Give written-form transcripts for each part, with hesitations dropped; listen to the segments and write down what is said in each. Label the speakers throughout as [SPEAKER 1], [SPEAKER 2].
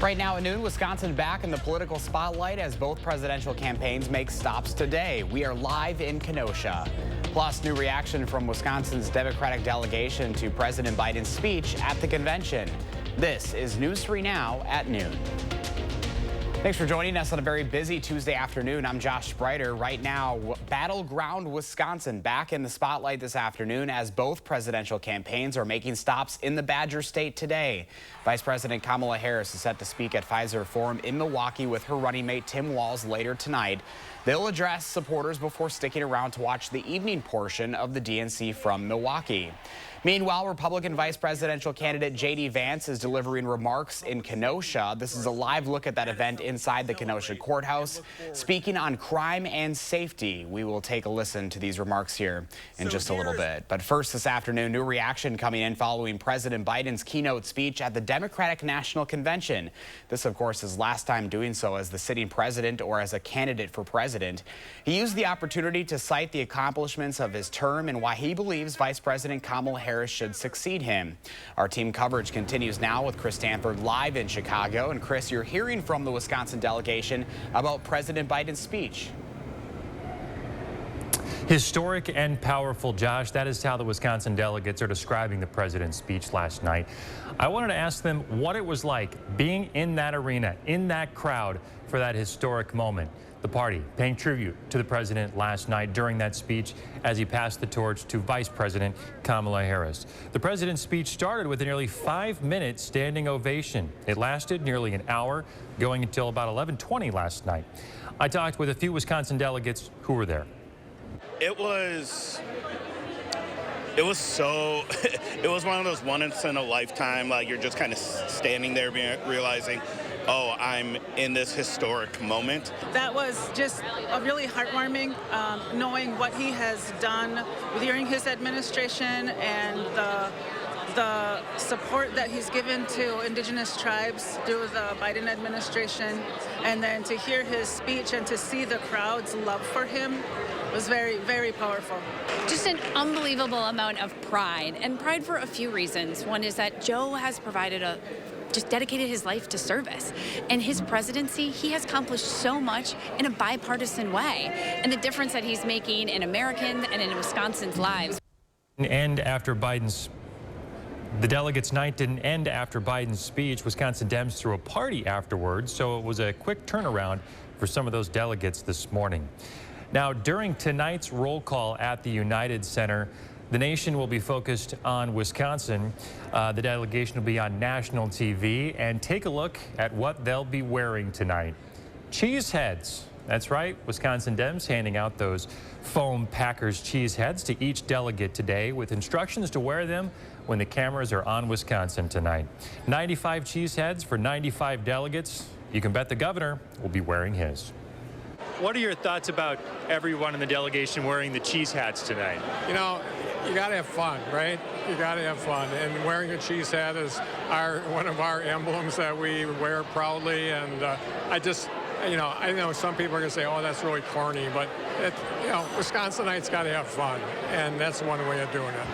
[SPEAKER 1] Right now at noon, Wisconsin back in the political spotlight as both presidential campaigns make stops today. We are live in Kenosha. Plus, new reaction from Wisconsin's Democratic delegation to President Biden's speech at the convention. This is News 3 Now at noon. Thanks for joining us on a very busy Tuesday afternoon. I'm Josh Spreiter. Right now, battleground Wisconsin back in the spotlight this afternoon as both presidential campaigns are making stops in the Badger State today. Vice President Kamala Harris is set to speak at Pfizer Forum in Milwaukee with her running mate Tim Walz later tonight. They'll address supporters before sticking around to watch the evening portion of the DNC from Milwaukee. Meanwhile, Republican vice presidential candidate J.D. Vance is delivering remarks in Kenosha. This is a live look at that event inside the Kenosha courthouse, speaking on crime and safety. We will take a listen to these remarks here in just a little bit. But first this afternoon, new reaction coming in following President Biden's keynote speech at the Democratic National Convention. This, of course, is last time doing so as the sitting president or as a candidate for president. He used the opportunity to cite the accomplishments of his term and why he believes Vice President Kamala Harris should succeed him. Our team coverage continues now with Chris Stanford live in Chicago. And Chris, you're hearing from the Wisconsin delegation about President Biden's speech.
[SPEAKER 2] Historic and powerful, Josh. That is how the Wisconsin delegates are describing the president's speech last night. I wanted to ask them what it was like being in that arena, in that crowd for that historic moment. The party paying tribute to the president last night during that speech as he passed the torch to Vice President Kamala Harris. The president's speech started with a nearly 5-minute standing ovation. It lasted nearly an hour, going until about 11:20 last night. I talked with a few Wisconsin delegates who were there.
[SPEAKER 3] It was so, it was one of those once in a lifetime, like you're just kind of standing there realizing, oh, I'm in this historic moment.
[SPEAKER 4] That was just a really heartwarming, knowing what he has done during his administration and the support that he's given to indigenous tribes through the Biden administration, and then to hear his speech and to see the crowd's love for him was very, very powerful.
[SPEAKER 5] Just an unbelievable amount of pride, and pride for a few reasons. One is that Joe has just dedicated his life to service. And his presidency, he has accomplished so much in a bipartisan way. And the difference that he's making in American and in Wisconsin's lives.
[SPEAKER 2] The delegates' night didn't end after Biden's speech. Wisconsin Dems threw a party afterwards, so it was a quick turnaround for some of those delegates this morning. Now, during tonight's roll call at the United Center, the nation will be focused on Wisconsin. The delegation will be on national TV, and take a look at what they'll be wearing tonight. Cheese heads. That's right, Wisconsin Dems handing out those foam Packers cheese heads to each delegate today with instructions to wear them when the cameras are on Wisconsin tonight. 95 cheese heads for 95 delegates. You can bet the governor will be wearing his.
[SPEAKER 6] What are your thoughts about everyone in the delegation wearing the cheese hats tonight?
[SPEAKER 7] You know, you got to have fun, right? You got to have fun. And wearing a cheese hat is one of our emblems that we wear proudly. And I know some people are going to say, oh, that's really corny. But, Wisconsinites got to have fun. And that's one way of doing it.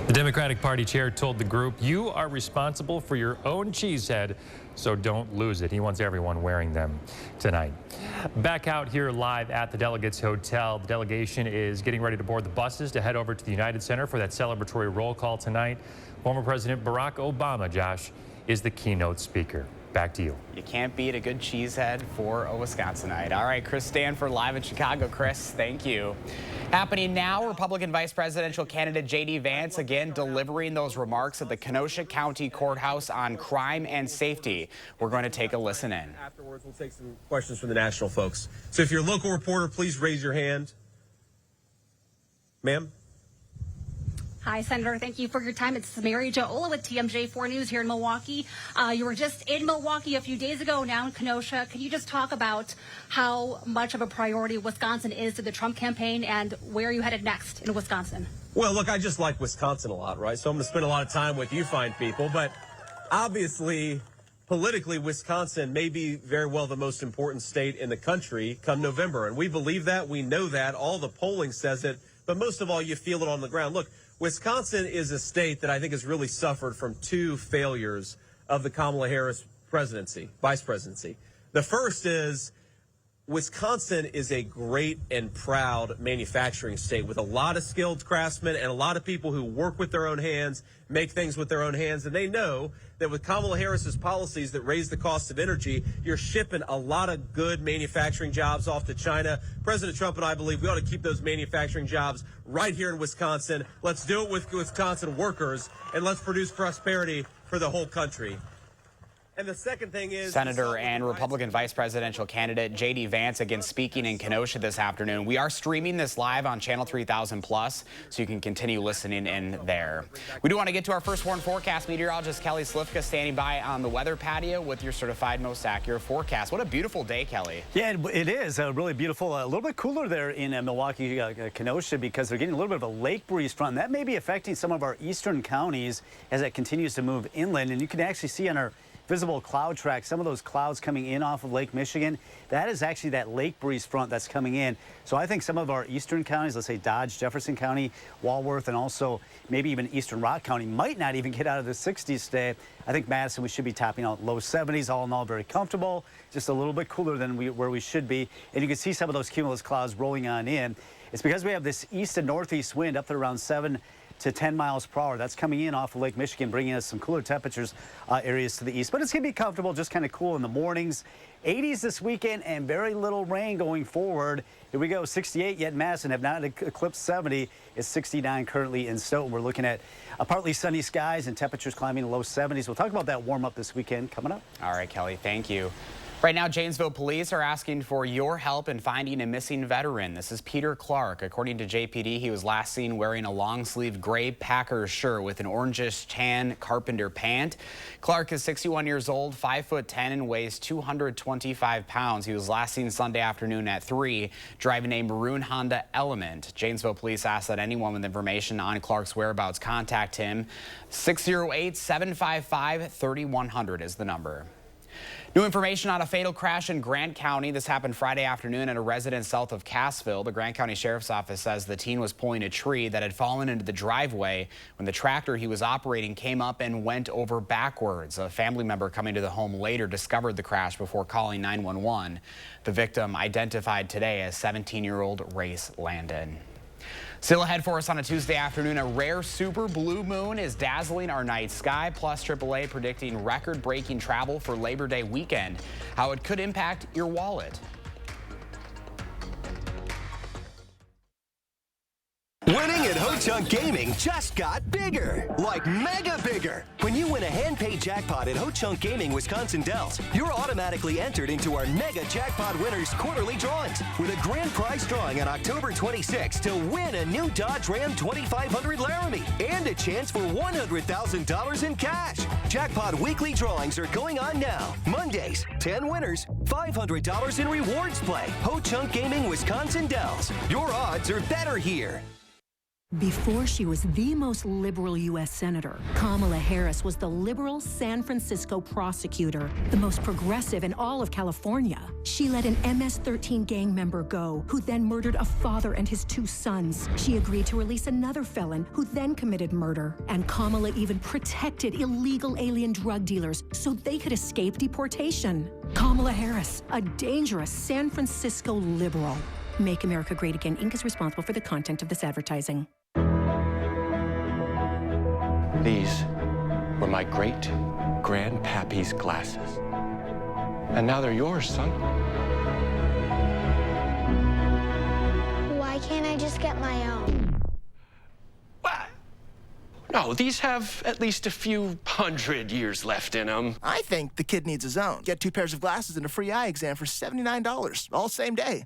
[SPEAKER 2] The Democratic Party chair told the group, you are responsible for your own cheese head, so don't lose it. He wants everyone wearing them tonight. Back out here live at the Delegates Hotel, the delegation is getting ready to board the buses to head over to the United Center for that celebratory roll call tonight. Former President Barack Obama, Josh, is the keynote speaker. Back to you.
[SPEAKER 1] You can't beat a good cheesehead for a Wisconsinite. All right, Chris Stanford live in Chicago. Chris, thank you. Happening now, Republican vice presidential candidate J.D. Vance again delivering those remarks at the Kenosha County Courthouse on crime and safety. We're going to take a listen in.
[SPEAKER 8] Afterwards, we'll take some questions from the national folks. So if you're a local reporter, please raise your hand. Ma'am?
[SPEAKER 9] Hi, Senator. Thank you for your time. It's Mary Jo Ola with TMJ4 News here in Milwaukee. You were just in Milwaukee a few days ago, now in Kenosha. Can you just talk about how much of a priority Wisconsin is to the Trump campaign and where are you headed next in Wisconsin?
[SPEAKER 8] Well, look, I just like Wisconsin a lot, right? So I'm going to spend a lot of time with you fine people. But obviously, politically, Wisconsin may be very well the most important state in the country come November. And we believe that. We know that. All the polling says it. But most of all, you feel it on the ground. Look, Wisconsin is a state that I think has really suffered from two failures of the Kamala Harris vice presidency. The first is Wisconsin is a great and proud manufacturing state with a lot of skilled craftsmen and a lot of people who work with their own hands, make things with their own hands. And they know that with Kamala Harris's policies that raise the cost of energy, you're shipping a lot of good manufacturing jobs off to China. President Trump and I believe we ought to keep those manufacturing jobs right here in Wisconsin. Let's do it with Wisconsin workers, and let's produce prosperity for the whole country. And the second thing is
[SPEAKER 1] Senator and Republican vice presidential candidate J.D. Vance again speaking in Kenosha this afternoon. We are streaming this live on Channel 3000 Plus, so you can continue listening in there. We do want to get to our first warn forecast. Meteorologist Kelly Slifka standing by on the weather patio with your certified most accurate forecast. What a beautiful day, Kelly.
[SPEAKER 10] Yeah, it is really beautiful. A little bit cooler there in Milwaukee, Kenosha, because they're getting a little bit of a lake breeze front. That may be affecting some of our eastern counties as it continues to move inland. And you can actually see on our visible cloud track some of those clouds coming in off of Lake Michigan. That is actually that lake breeze front that's coming in. So I think some of our eastern counties, let's say Dodge, Jefferson County, Walworth, and also maybe even Eastern Rock County might not even get out of the 60s today. I think Madison, we should be topping out low 70s. All in all, very comfortable, just a little bit cooler than where we should be. And you can see some of those cumulus clouds rolling on in. It's because we have this east and northeast wind up to around 7 to 10 miles per hour. That's coming in off of Lake Michigan, bringing us some cooler temperatures areas to the east. But it's going to be comfortable, just kind of cool in the mornings. 80s this weekend and very little rain going forward. Here we go, 68 yet in Madison, have not eclipsed 70. It's 69 currently in Stoughton. We're looking at partly sunny skies and temperatures climbing to low 70s. We'll talk about that warm up this weekend coming up.
[SPEAKER 1] All right, Kelly, thank you. Right now, Janesville police are asking for your help in finding a missing veteran. This is Peter Clark. According to JPD, he was last seen wearing a long-sleeved gray Packers shirt with an orangish tan carpenter pant. Clark is 61 years old, 5'10", and weighs 225 pounds. He was last seen Sunday afternoon at 3, driving a maroon Honda Element. Janesville police ask that anyone with information on Clark's whereabouts contact him. 608-755-3100 is the number. New information on a fatal crash in Grant County. This happened Friday afternoon at a residence south of Cassville. The Grant County Sheriff's Office says the teen was pulling a tree that had fallen into the driveway when the tractor he was operating came up and went over backwards. A family member coming to the home later discovered the crash before calling 911. The victim identified today as 17-year-old Race Landon. Still ahead for us on a Tuesday afternoon, a rare super blue moon is dazzling our night sky, plus AAA predicting record-breaking travel for Labor Day weekend. How it could impact your wallet.
[SPEAKER 11] Winning at Ho-Chunk Gaming just got bigger, like mega bigger. When you win a hand-paid jackpot at Ho-Chunk Gaming Wisconsin Dells, you're automatically entered into our Mega Jackpot Winners quarterly drawings with a grand prize drawing on October 26th to win a new Dodge Ram 2500 Laramie and a chance for $100,000 in cash. Jackpot weekly drawings are going on now. Mondays, 10 winners, $500 in rewards play. Ho-Chunk Gaming Wisconsin Dells. Your odds are better here.
[SPEAKER 12] Before she was the most liberal U.S. Senator, Kamala Harris was the liberal San Francisco prosecutor, the most progressive in all of California. She let an MS-13 gang member go, who then murdered a father and his 2 sons. She agreed to release another felon, who then committed murder. And Kamala even protected illegal alien drug dealers so they could escape deportation. Kamala Harris, a dangerous San Francisco liberal. Make America Great Again, Inc. is responsible for the content of this advertising.
[SPEAKER 13] These were my great-grandpappy's glasses. And now they're yours, son.
[SPEAKER 14] Why can't I just get my own?
[SPEAKER 13] What? No, these have at least a few hundred years left in them.
[SPEAKER 15] I think the kid needs his own. Get 2 pairs of glasses and a free eye exam for $79, all same day.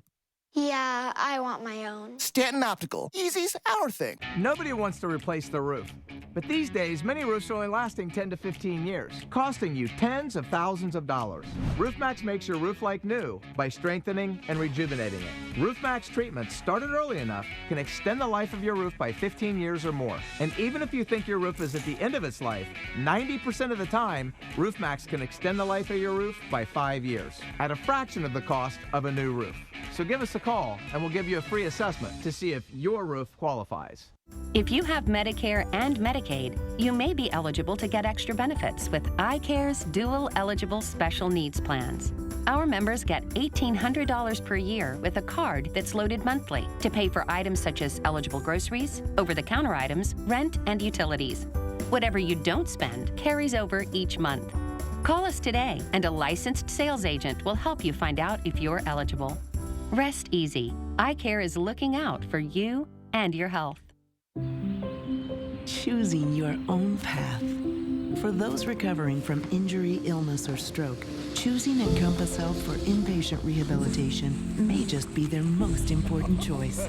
[SPEAKER 14] Yeah, I want my own.
[SPEAKER 15] Stanton Optical. Easy's our thing.
[SPEAKER 16] Nobody wants to replace the roof. But these days, many roofs are only lasting 10 to 15 years, costing you tens of thousands of dollars. RoofMax makes your roof like new by strengthening and rejuvenating it. RoofMax treatments, started early enough, can extend the life of your roof by 15 years or more. And even if you think your roof is at the end of its life, 90% of the time, RoofMax can extend the life of your roof by 5 years at a fraction of the cost of a new roof. So give us a call and we'll give you a free assessment to see if your roof qualifies.
[SPEAKER 17] If you have Medicare and Medicaid, you may be eligible to get extra benefits with iCare's dual eligible special needs plans. Our members get $1,800 per year with a card that's loaded monthly to pay for items such as eligible groceries, over-the-counter items, rent, and utilities. Whatever you don't spend carries over each month. Call us today, and a licensed sales agent will help you find out if you're eligible. Rest easy. iCare is looking out for you and your health.
[SPEAKER 18] Choosing your own path. For those recovering from injury, illness, or stroke, choosing Encompass Health for inpatient rehabilitation may just be their most important choice.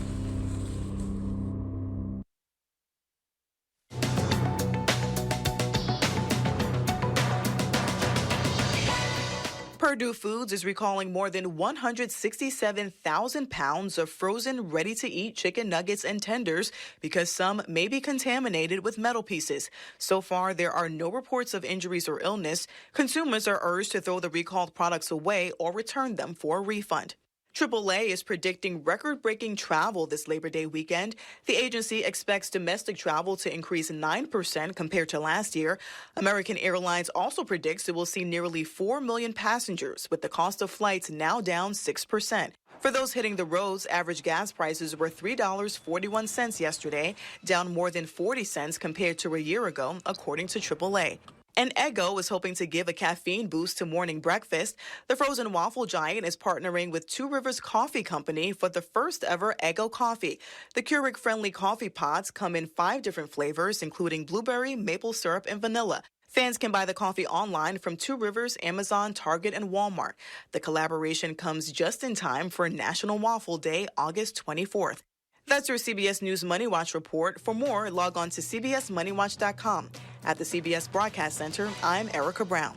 [SPEAKER 19] Purdue Foods is recalling more than 167,000 pounds of frozen, ready-to-eat chicken nuggets and tenders because some may be contaminated with metal pieces. So far, there are no reports of injuries or illness. Consumers are urged to throw the recalled products away or return them for a refund. AAA is predicting record-breaking travel this Labor Day weekend. The agency expects domestic travel to increase 9% compared to last year. American Airlines also predicts it will see nearly 4 million passengers, with the cost of flights now down 6%. For those hitting the roads, average gas prices were $3.41 yesterday, down more than 40 cents compared to a year ago, according to AAA. And Eggo is hoping to give a caffeine boost to morning breakfast. The frozen waffle giant is partnering with Two Rivers Coffee Company for the first ever Eggo coffee. The Keurig-friendly coffee pods come in 5 different flavors, including blueberry, maple syrup, and vanilla. Fans can buy the coffee online from Two Rivers, Amazon, Target, and Walmart. The collaboration comes just in time for National Waffle Day, August 24th. That's your CBS News Money Watch report. For more, log on to cbsmoneywatch.com. At the CBS Broadcast Center, I'm Erica Brown.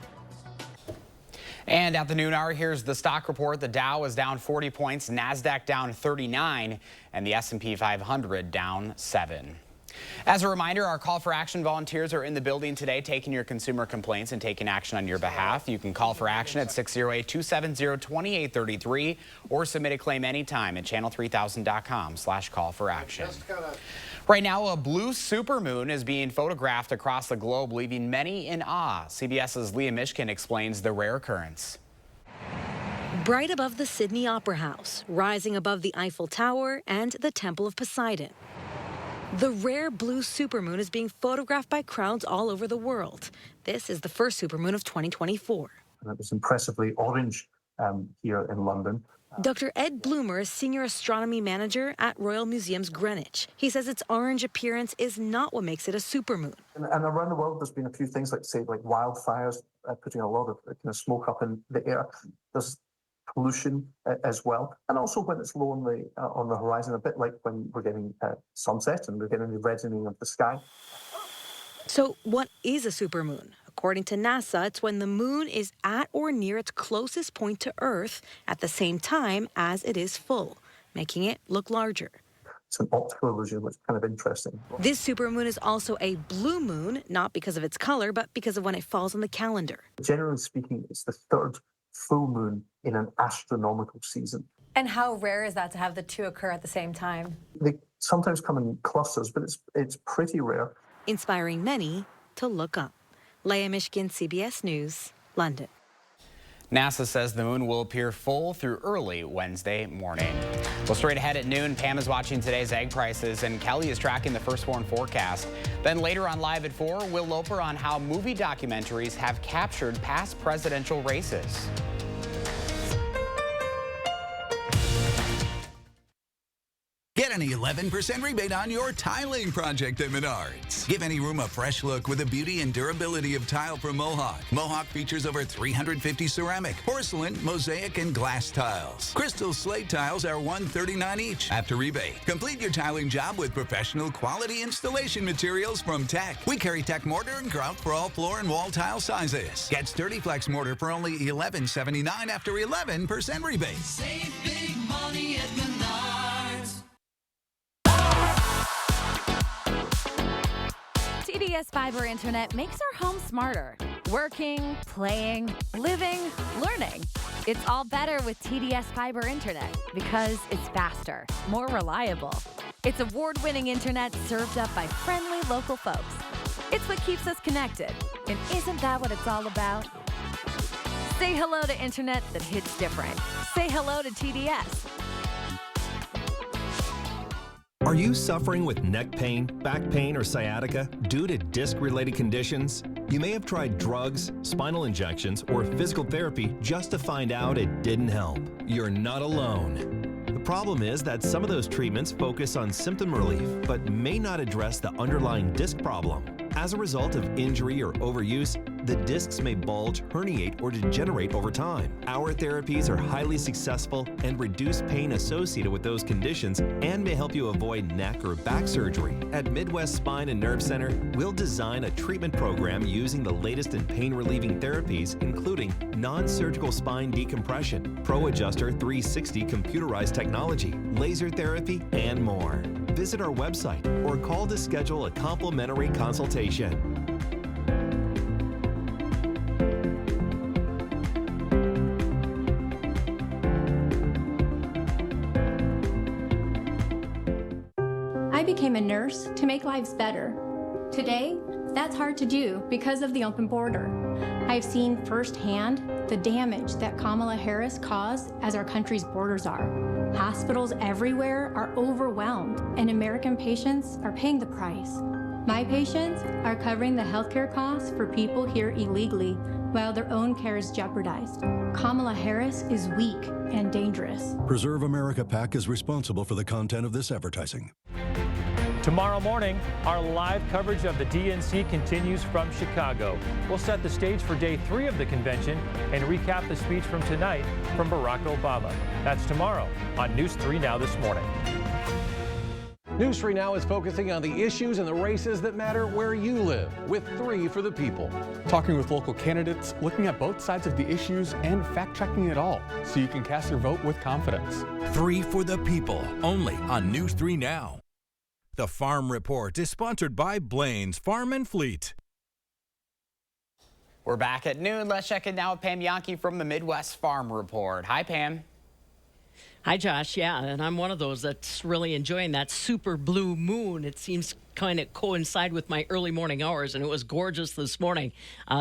[SPEAKER 1] And at the noon hour, here's the stock report. The Dow is down 40 points, NASDAQ down 39, and the S&P 500 down 7. As a reminder, our call for action volunteers are in the building today taking your consumer complaints and taking action on your behalf. You can call for action at 608-270-2833 or submit a claim anytime at channel3000.com/call-for-action. Right now, a blue supermoon is being photographed across the globe, leaving many in awe. CBS's Leah Mishkin explains the rare occurrence.
[SPEAKER 20] Bright above the Sydney Opera House, rising above the Eiffel Tower and the Temple of Poseidon. The rare blue supermoon is being photographed by crowds all over the world. This is the first supermoon of 2024.
[SPEAKER 21] And it was impressively orange here in London.
[SPEAKER 20] Dr. Ed Bloomer is Senior Astronomy Manager at Royal Museums Greenwich. He says its orange appearance is not what makes it a supermoon.
[SPEAKER 21] And around the world, there's been a few things like wildfires, putting a lot of kind of smoke up in the air. There's pollution as well, and also when it's low on the horizon, a bit like when we're getting sunset and we're getting the reddening of the sky.
[SPEAKER 20] So what is a supermoon? According to NASA, it's when the moon is at or near its closest point to Earth at the same time as it is full, making it look larger.
[SPEAKER 21] It's an optical illusion, which is kind of interesting.
[SPEAKER 20] This supermoon is also a blue moon, not because of its color, but because of when it falls on the calendar.
[SPEAKER 21] Generally speaking, it's the third full moon in an astronomical season.
[SPEAKER 22] And how rare is that to have the two occur at the same time?
[SPEAKER 21] They sometimes come in clusters, but it's pretty rare.
[SPEAKER 20] Inspiring many to look up. Leah Mishkin, CBS News, London.
[SPEAKER 1] NASA says the moon will appear full through early Wednesday morning. Well, straight ahead at noon, Pam is watching today's egg prices and Kelly is tracking the firstborn forecast. Then later on Live at 4, Will Loper on how movie documentaries have captured past presidential races.
[SPEAKER 23] Get an 11% rebate on your tiling project at Menards. Give any room a fresh look with the beauty and durability of tile from Mohawk. Mohawk features over 350 ceramic, porcelain, mosaic, and glass tiles. Crystal slate tiles are $139 each after rebate. Complete your tiling job with professional quality installation materials from Tech. We carry Tech mortar and grout for all floor and wall tile sizes. Get Sturdy Flex mortar for only $11.79 after 11% rebate.
[SPEAKER 24] Save big money at Menards.
[SPEAKER 25] TDS Fiber Internet makes our home smarter. Working, playing, living, learning. It's all better with TDS Fiber Internet because it's faster, more reliable. It's award-winning internet served up by friendly local folks. It's what keeps us connected. And isn't that what it's all about? Say hello to internet that hits different. Say hello to TDS.
[SPEAKER 3] Are you suffering with neck pain, back pain, or sciatica due to disc-related conditions? You may have tried drugs, spinal injections, or physical therapy just to find out it didn't help. You're not alone. The problem is that some of those treatments focus on symptom relief, but may not address the underlying disc problem. As a result of injury or overuse, the discs may bulge, herniate, or degenerate over time. Our therapies are highly successful and reduce pain associated with those conditions and may help you avoid neck or back surgery. At Midwest Spine and Nerve Center, we'll design a treatment program using the latest in pain-relieving therapies, including non-surgical spine decompression, Pro Adjuster 360 computerized technology, laser therapy, and more. Visit our website or call to schedule a complimentary consultation.
[SPEAKER 4] I became a nurse to make lives better. Today, that's hard to do because of the open border. I've seen firsthand the damage that Kamala Harris caused as our country's borders are. Hospitals everywhere are overwhelmed, and American patients are paying the price. My patients are covering the healthcare costs for people here illegally while their own care is jeopardized. Kamala Harris is weak and dangerous.
[SPEAKER 5] Preserve America PAC is responsible for the content of this advertising.
[SPEAKER 2] Tomorrow morning, our live coverage of the DNC continues from Chicago. We'll set the stage for day 3 of the convention and recap the speech from tonight from Barack Obama. That's tomorrow on News 3 Now this morning.
[SPEAKER 6] News 3 Now is focusing on the issues and the races that matter where you live, with 3 for the people.
[SPEAKER 7] Talking with local candidates, looking at both sides of the issues, and fact-checking it all, so you can cast your vote with confidence.
[SPEAKER 26] 3 for the people, only on News 3 Now. The Farm Report is sponsored by Blaine's Farm and Fleet.
[SPEAKER 1] We're back at noon. Let's check in now with Pam Yankee from the Midwest Farm Report. Hi, Pam.
[SPEAKER 27] Hi, Josh. Yeah, and I'm one of those that's really enjoying that super blue moon. It seems kind of coincide with my early morning hours, and it was gorgeous this morning.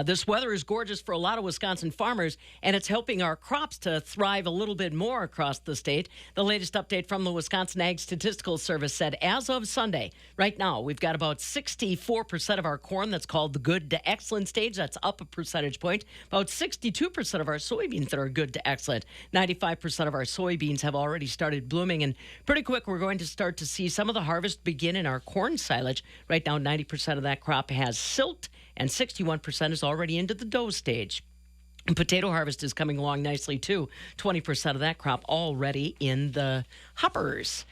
[SPEAKER 27] This weather is gorgeous for a lot of Wisconsin farmers, and it's helping our crops to thrive a little bit more across the state. The latest update from the Wisconsin Ag Statistical Service said as of Sunday, right now, we've got about 64% of our corn that's called the good to excellent stage. That's up a percentage point. About 62% of our soybeans that are good to excellent. 95% of our soybeans have already started blooming, and pretty quick, we're going to start to see some of the harvest begin in our corn silage. Right now, 90% of that crop has silt, and 61% is already into the dough stage. And potato harvest is coming along nicely, too. 20% of that crop already in the hoppers.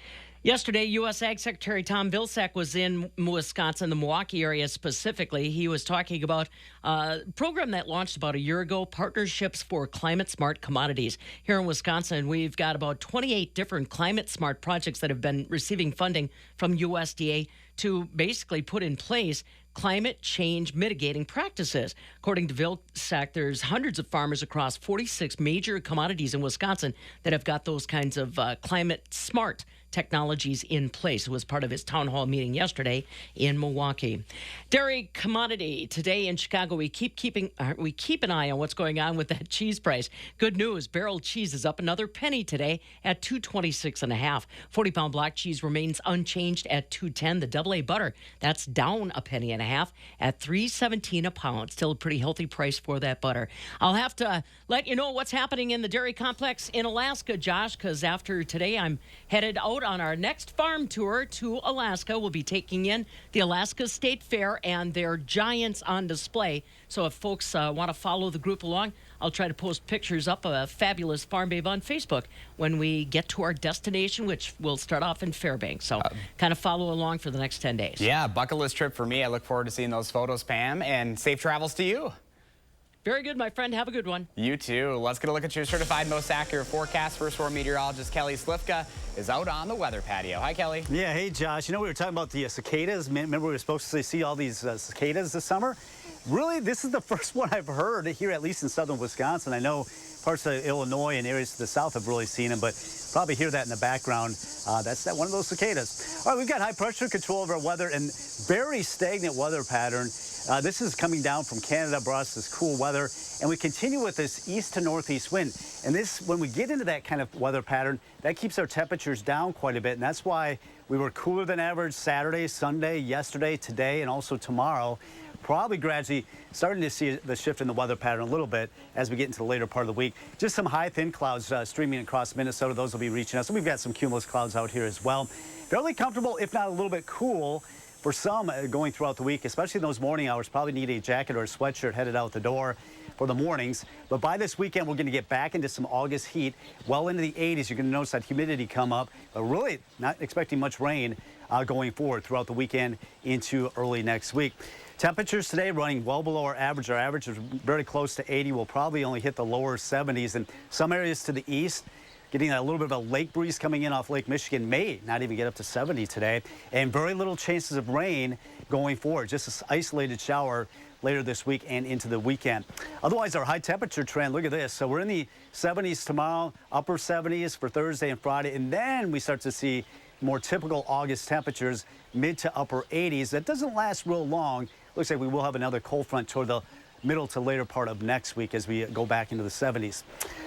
[SPEAKER 27] Yesterday, U.S. Ag Secretary Tom Vilsack was in Wisconsin, the Milwaukee area specifically. He was talking about a program that launched about a year ago, Partnerships for Climate Smart Commodities. Here in Wisconsin, we've got about 28 different climate smart projects that have been receiving funding from USDA to basically put in place climate change mitigating practices. According to Vilsack, there's hundreds of farmers across 46 major commodities in Wisconsin that have got those kinds of climate smart technologies in place. It was part of his town hall meeting yesterday in Milwaukee. Dairy commodity today in Chicago. We keep an eye on what's going on with that cheese price. Good news, barrel cheese is up another penny today at $2.26.5. 40-pound block cheese remains unchanged at $2.10. The AA butter, that's down a penny and a half at $3.17 a pound. Still a pretty healthy price for that butter. I'll have to let you know what's happening in the dairy complex in Alaska, Josh, because after today I'm headed out on our next farm tour to Alaska. We'll be taking in the Alaska State Fair and their giants on display. So if folks want to follow the group along, I'll try to post pictures up of a fabulous Farm Babe on Facebook when we get to our destination, which will start off in Fairbanks. So kind of follow along for the next 10 days.
[SPEAKER 1] Yeah, bucket list trip for me. I look forward to seeing those photos, Pam, and safe travels to you.
[SPEAKER 27] Very good, my friend. Have a good one.
[SPEAKER 1] You too. Let's get a look at your certified most accurate forecast. First Warm meteorologist Kelly Slifka is out on the weather patio. Hi, Kelly.
[SPEAKER 10] Yeah, hey, Josh. You know, we were talking about the cicadas. Remember we were supposed to see all these cicadas this summer? Really, this is the first one I've heard here, at least in southern Wisconsin. I know parts of Illinois and areas to the south have really seen them, but probably hear that in the background. That's one of those cicadas. All right, we've got high pressure control over our weather and very stagnant weather pattern. This is coming down from Canada, brought us this cool weather, and we continue with this east to northeast wind. And this, when we get into that kind of weather pattern, that keeps our temperatures down quite a bit, and that's why we were cooler than average Saturday, Sunday, yesterday, today, and also tomorrow. Probably gradually starting to see the shift in the weather pattern a little bit as we get into the later part of the week. Just some high thin clouds streaming across Minnesota. Those will be reaching us. And we've got some cumulus clouds out here as well. Fairly comfortable, if not a little bit cool for some going throughout the week, especially in those morning hours. Probably need a jacket or a sweatshirt headed out the door for the mornings. But by this weekend, we're going to get back into some August heat, well into the 80s. You're going to notice that humidity come up, but really not expecting much rain going forward throughout the weekend into early next week. Temperatures today running well below our average. Our average is very close to 80. We'll probably only hit the lower 70s. And some areas to the east, getting a little bit of a lake breeze coming in off Lake Michigan, may not even get up to 70 today. And very little chances of rain going forward. Just an isolated shower later this week and into the weekend. Otherwise, our high temperature trend, look at this. So we're in the 70s tomorrow, upper 70s for Thursday and Friday. And then we start to see more typical August temperatures, mid to upper 80s. That doesn't last real long. Looks like we will have another cold front toward the middle to later part of next week as we go back into the 70s.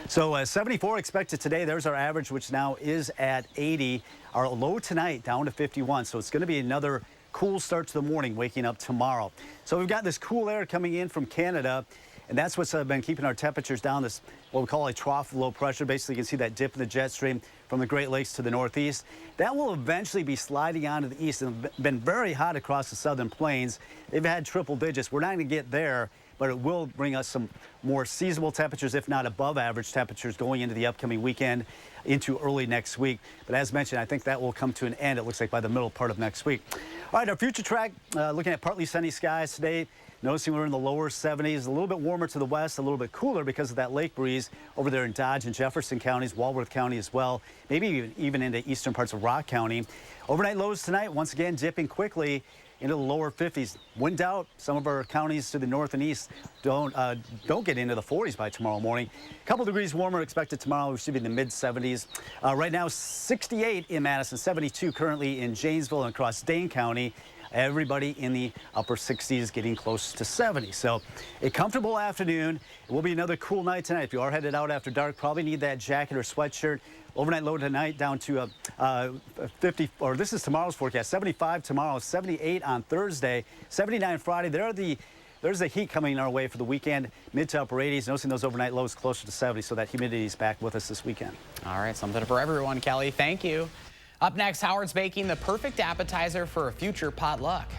[SPEAKER 10] So 74 expected today. There's our average, which now is at 80. Our low tonight down to 51. So it's going to be another cool start to the morning, waking up tomorrow. So we've got this cool air coming in from Canada, and that's what's been keeping our temperatures down. This, what we call a trough of low pressure. Basically, you can see that dip in the jet stream from the Great Lakes to the northeast. That will eventually be sliding on to the east and been very hot across the southern plains. They've had triple digits. We're not going to get there, but it will bring us some more seasonable temperatures, if not above average temperatures, going into the upcoming weekend into early next week. But as mentioned, I think that will come to an end, it looks like, by the middle part of next week. All right, our future track, looking at partly sunny skies today. Noticing we're in the lower 70s, a little bit warmer to the west, a little bit cooler because of that lake breeze over there in Dodge and Jefferson counties, Walworth County as well, maybe even into eastern parts of Rock County. Overnight lows tonight, once again, dipping quickly into the lower 50s. Wind out, some of our counties to the north and east don't get into the 40s by tomorrow morning. A couple degrees warmer expected tomorrow. We should be in the mid 70s. Right now, 68 in Madison, 72 currently in Janesville and across Dane County. Everybody in the upper 60s, getting close to 70. So a comfortable afternoon. It will be another cool night tonight. If you are headed out after dark, probably need that jacket or sweatshirt. Overnight low tonight down to 50, or this is tomorrow's forecast, 75 tomorrow, 78 on Thursday, 79 Friday. There's the heat coming our way for the weekend, mid to upper 80s. Noticing those overnight lows closer to 70, so that humidity is back with us this weekend.
[SPEAKER 1] All right, something for everyone, Kelly. Thank you. Up next, Howard's baking the perfect appetizer for a future potluck.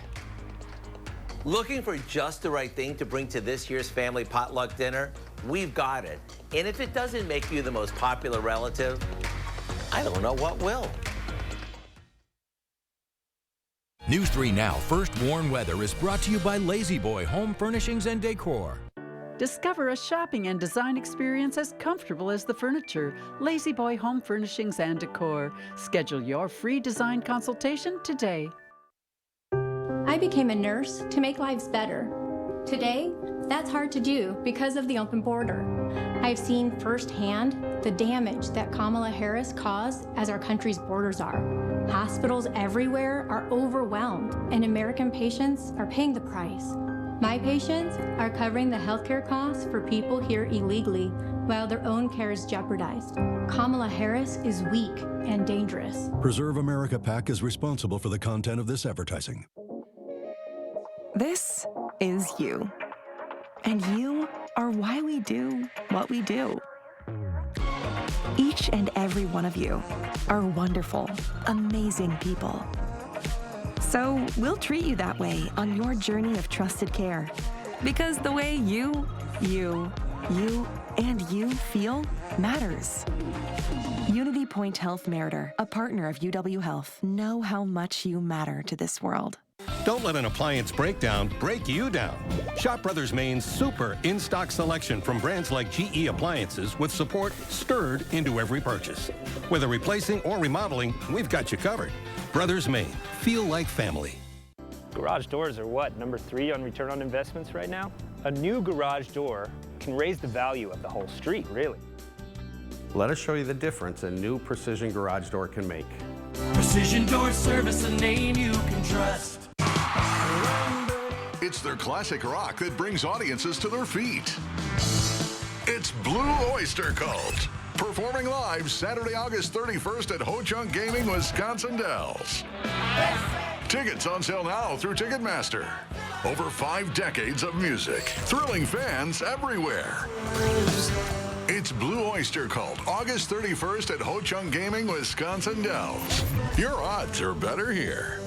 [SPEAKER 8] Looking for just the right thing to bring to this year's family potluck dinner? We've got it. And if it doesn't make you the most popular relative, I don't know what will.
[SPEAKER 26] News 3 Now First Warn Weather is brought to you by Lazy Boy Home Furnishings and Decor.
[SPEAKER 9] Discover a shopping and design experience as comfortable as the furniture. Lazy Boy Home Furnishings and Decor. Schedule your free design consultation today.
[SPEAKER 4] I became a nurse to make lives better. Today, that's hard to do because of the open border. I've seen firsthand the damage that Kamala Harris caused as our country's borders are. Hospitals everywhere are overwhelmed, and American patients are paying the price. My patients are covering the healthcare costs for people here illegally while their own care is jeopardized. Kamala Harris is weak and dangerous.
[SPEAKER 5] Preserve America PAC is responsible for the content of this advertising.
[SPEAKER 11] This is you. And you are why we do what we do. Each and every one of you are wonderful, amazing people. So we'll treat you that way on your journey of trusted care. Because the way you feel matters. Unity Point Health Meritor, a partner of UW Health, know how much you matter to this world.
[SPEAKER 12] Don't let an appliance breakdown break you down. Shop Brothers Main's super in-stock selection from brands like GE Appliances with support stirred into every purchase. Whether replacing or remodeling, we've got you covered. Brothers Main, feel like family.
[SPEAKER 13] Garage doors are what, number 3 on return on investments right now? A new garage door can raise the value of the whole street, really.
[SPEAKER 14] Let us show you the difference a new precision garage door can make.
[SPEAKER 24] Precision Door Service, a name you can trust.
[SPEAKER 15] It's their classic rock that brings audiences to their feet. It's Blue Oyster Cult, performing live Saturday, August 31st at Ho Chunk Gaming, Wisconsin Dells. Tickets on sale now through Ticketmaster. Over 5 decades of music, thrilling fans everywhere. It's Blue Oyster Cult, August 31st at Ho Chunk Gaming, Wisconsin Dells. Your odds are better here.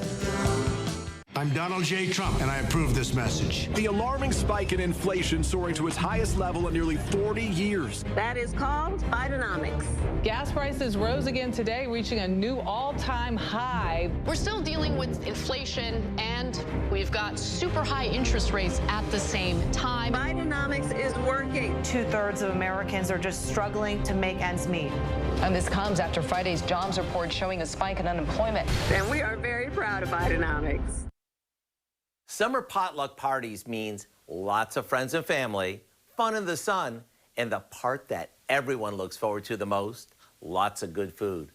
[SPEAKER 16] I'm Donald J. Trump, and I approve this message.
[SPEAKER 17] The alarming spike in inflation soaring to its highest level in nearly 40 years.
[SPEAKER 18] That is called Bidenomics.
[SPEAKER 19] Gas prices rose again today, reaching a new all-time high.
[SPEAKER 22] We're still dealing with inflation, and we've got super high interest rates at the same time.
[SPEAKER 18] Bidenomics is working.
[SPEAKER 28] 2/3 of Americans are just struggling to make ends meet.
[SPEAKER 29] And this comes after Friday's jobs report showing a spike in unemployment.
[SPEAKER 18] And we are very proud of Bidenomics.
[SPEAKER 8] Summer potluck parties means lots of friends and family, fun in the sun, and the part that everyone looks forward to the most, lots of good food.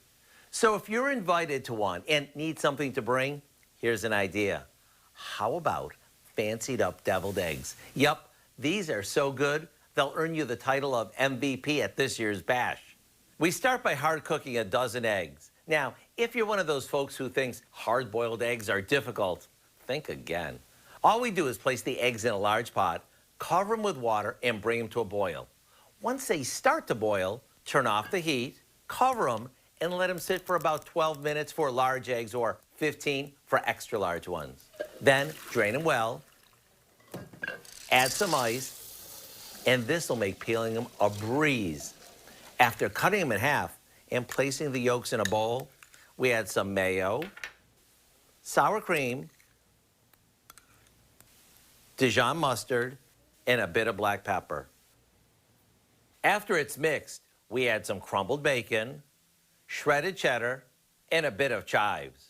[SPEAKER 8] So if you're invited to one and need something to bring, here's an idea. How about fancied up deviled eggs? Yup, these are so good, they'll earn you the title of MVP at this year's bash. We start by hard cooking a dozen eggs. Now, if you're one of those folks who thinks hard-boiled eggs are difficult, think again. All we do is place the eggs in a large pot, cover them with water, and bring them to a boil. Once they start to boil, turn off the heat, cover them, and let them sit for about 12 minutes for large eggs or 15 for extra large ones. Then drain them well, add some ice, and this will make peeling them a breeze. After cutting them in half and placing the yolks in a bowl, we add some mayo, sour cream, Dijon mustard, and a bit of black pepper. After it's mixed, we add some crumbled bacon, shredded cheddar, and a bit of chives.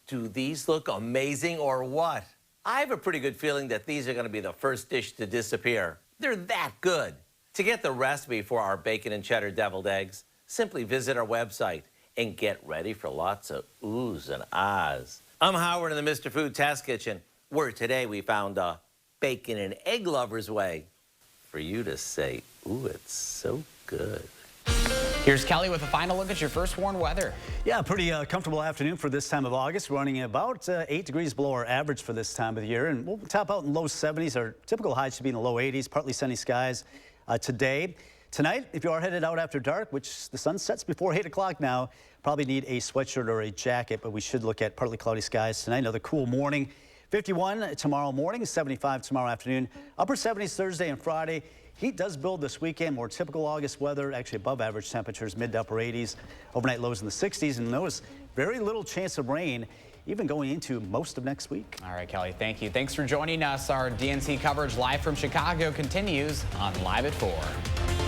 [SPEAKER 8] Do these look amazing or what? I have a pretty good feeling that these are going to be the first dish to disappear. They're that good. To get the recipe for our bacon and cheddar deviled eggs, simply visit our website and get ready for lots of oohs and ahs. I'm Howard in the Mr. Food Test Kitchen, where today we found a bacon and egg lover's way for you to say, ooh, it's so good.
[SPEAKER 1] Here's Kelly with a final look at your first warn weather.
[SPEAKER 10] Yeah, pretty comfortable afternoon for this time of August. We're running about 8 degrees below our average for this time of the year, and we'll top out in low 70s. Our typical high should be in the low 80s, partly sunny skies today. Tonight, if you are headed out after dark, which the sun sets before 8 o'clock now, probably need a sweatshirt or a jacket, but we should look at partly cloudy skies tonight. Another cool morning. 51 tomorrow morning, 75 tomorrow afternoon, upper 70s Thursday and Friday. Heat does build this weekend, more typical August weather, actually above average temperatures, mid to upper 80s, overnight lows in the 60s, and notice very little chance of rain, even going into most of next week.
[SPEAKER 1] All right, Kelly, thank you. Thanks for joining us. Our DNC coverage live from Chicago continues on Live at 4.